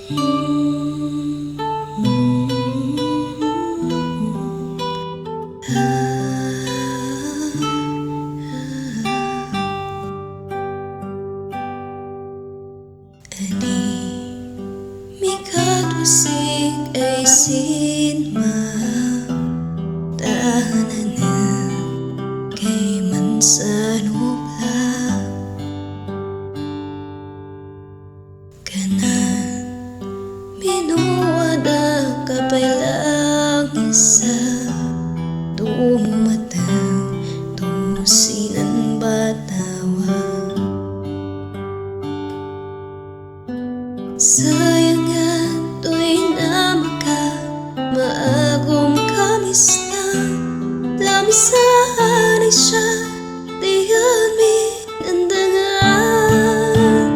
Ani mikadusig ay sinma tahanan na kay mansanubla kanan minuwada kapailang isa tumatang tusinan batawa sayangan to'y na maagom kamis na lamisan ay siya diyan minandangan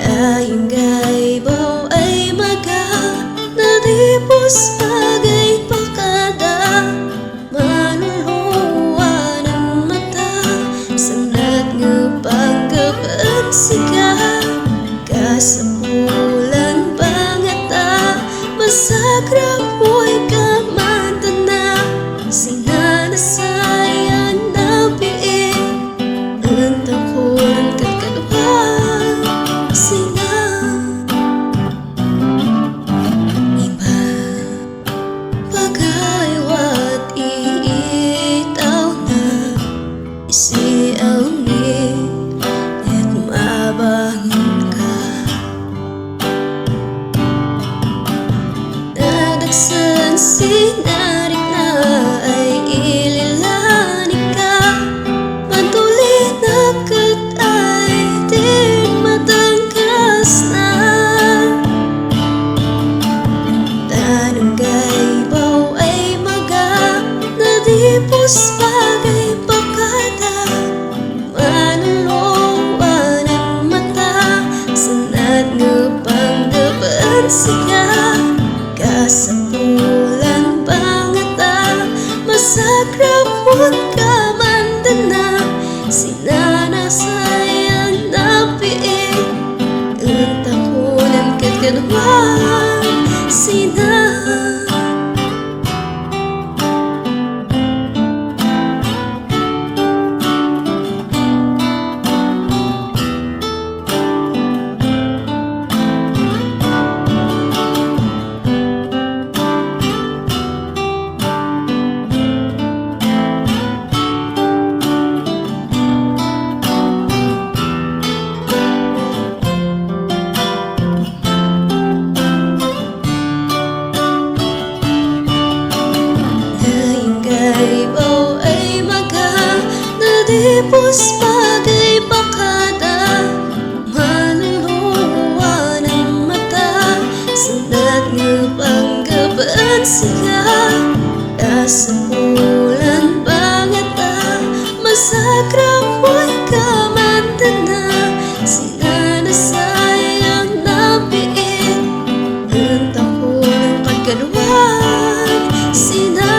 ayong gaybaw ay maga nadipos bagay pakada manuluwa ng mata sanat nga pagkapan siga kasapulan bangata masagrap mo'y kamanta na sinanasayan na piing ang takulan kakadwa sina iba pagayawat iitaw na isiaw ni at mabangon sinarik na ay ililani ka matulit na kat ay di matangkas na tanong gaybaw ay maga nadipos bagay pakada manuluwa ng mata sanat nga panggaban siya kasapulan bangata masagrap mo't kamanda na sinanasayang napiing ang takunan katgadwan sina gaybaw ay maga nadipos bagay pakada manuluwa ng mata sanat nga panggaban siya kasapulan bangata masagrap mo'y kamanta na sinanasayang napiing ang takulang kadkalwan sina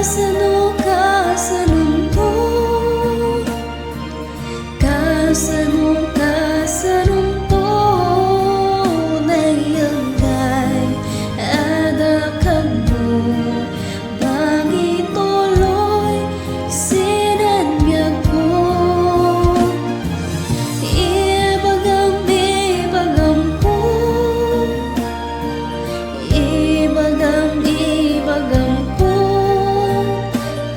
Kasano kasalunto, kasano kasalunto, nayangay adakam mo, bangi tuloy sinanyag ko. Ibagam ko, ibagam ko,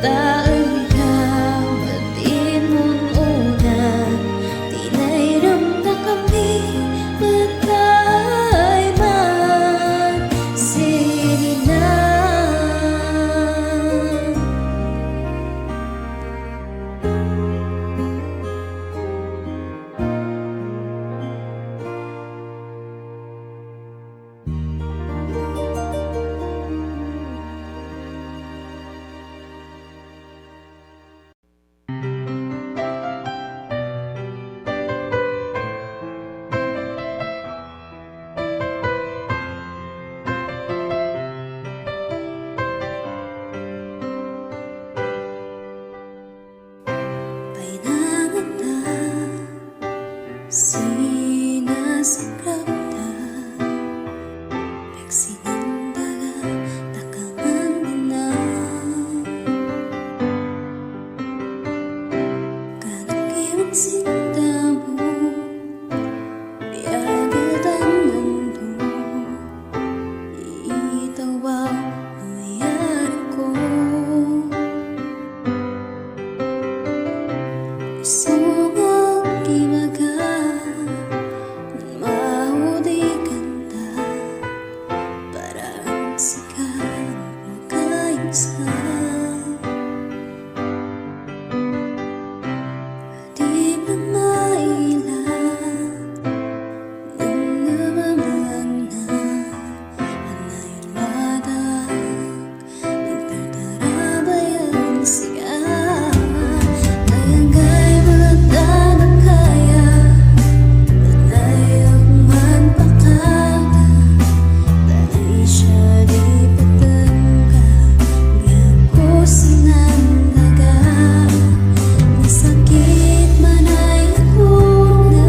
taan ka matin mong unan, tinayram na kami matay man sininan. Painangata, sinasagramda, pagsinandaga, takamangina, kanukiwan sinda mo, biyagatan nando, itawa mayari ko. Sungag ibaga nan maudi kanta, parang sikat magkainsa. Di ba mailan nang namamalang na anayin madag, nagtatarabayan siya. Nayangay magdadang kaya, naglayang man pakada, dahil siya di patangga, biyak ko sinandaga. Nasakit man ay hakuna,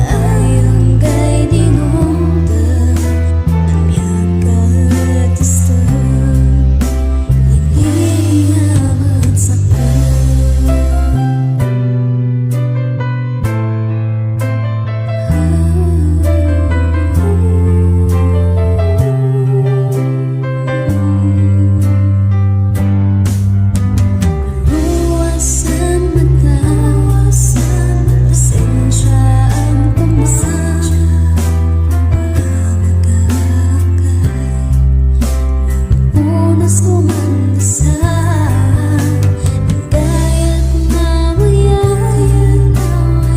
ayangay dinungdan, ang biyak at istan, hilingan at saktan. Luwasan mata, pasensya ang pumasa, magagakay ng punas umandasal, ang gayat mamayan,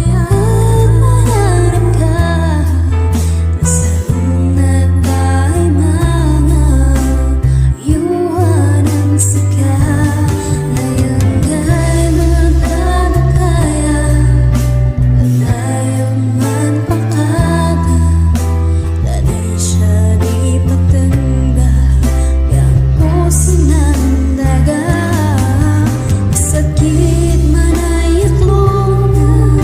at maharap ka, nasalunat ay mga yuhan ang sika. Nayangay magdadakaya, paglayang man pakada, dahil siya di patangga, biyak ko sinandaga. Masakit man ay yaklunan,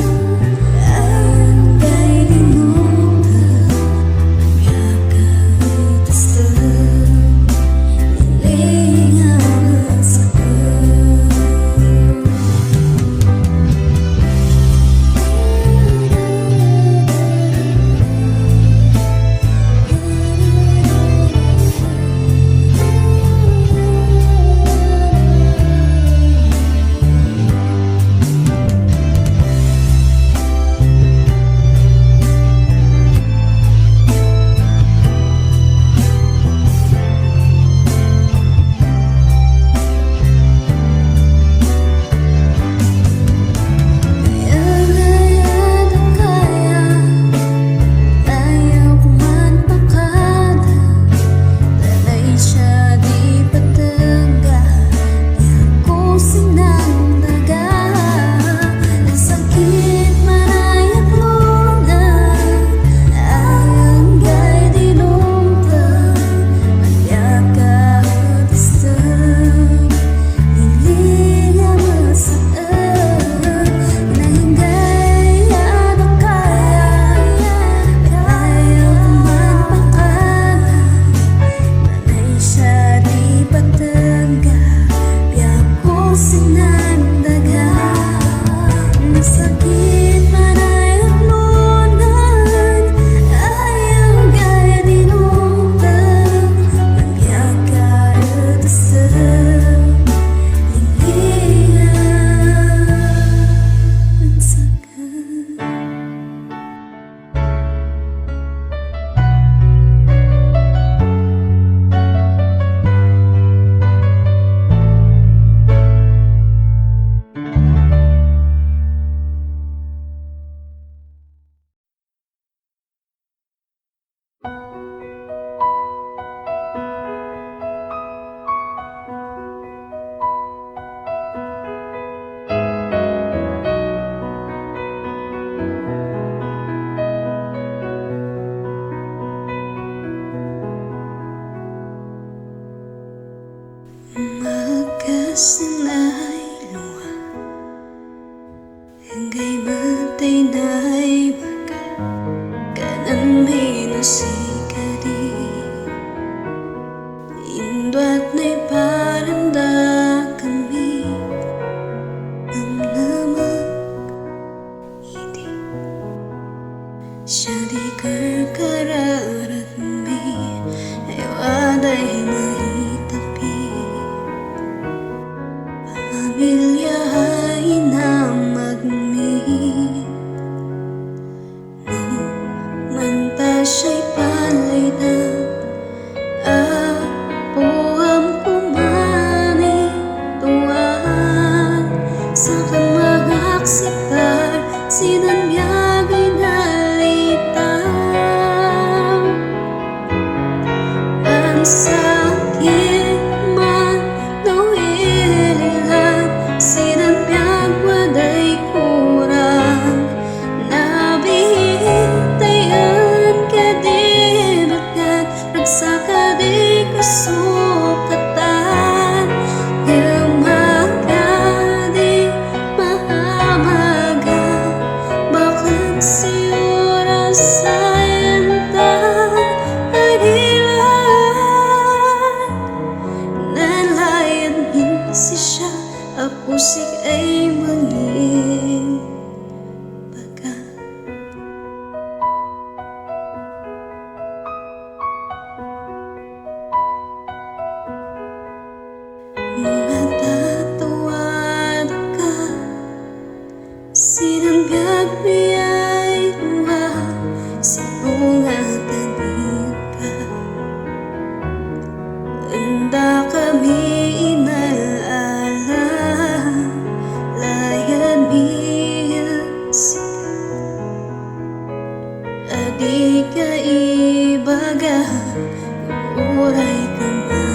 ayangay dinungdan, ang biyak at istan, hilingan at saktan. Nayangay adakaya, layak man pakada, dahil siya di patangga, biyak ko sinandaga. Nasakit man ay haklunan, ayangay dinungdan, ang biyak at istan, sinay luha Hanggang matay na'y baka Kanan may nasikadi Indwat na'y paranda kami Ang namang hindi Siya di karkararat mi Ay waday mahitapi Pamilya ay namagmi No manta siya'y palay na Puham kumani tuwan Sa kamahaksikar Sinanyagay nalitaw Ang sakit man nawililan Sinanyag waday kurang Nabihitayan ka di bagat Nagsaka di kasukatan Yamaga di mahamaga Bakit siyura sayantang adilan Nalayan hindi siya Apusik ay mangin Baga Natatuwad ka Sinanggag niya'y tuwa Sinungatanid ka Handa kami inalaala Layan niya sika Adi ka ibaga Uray ka man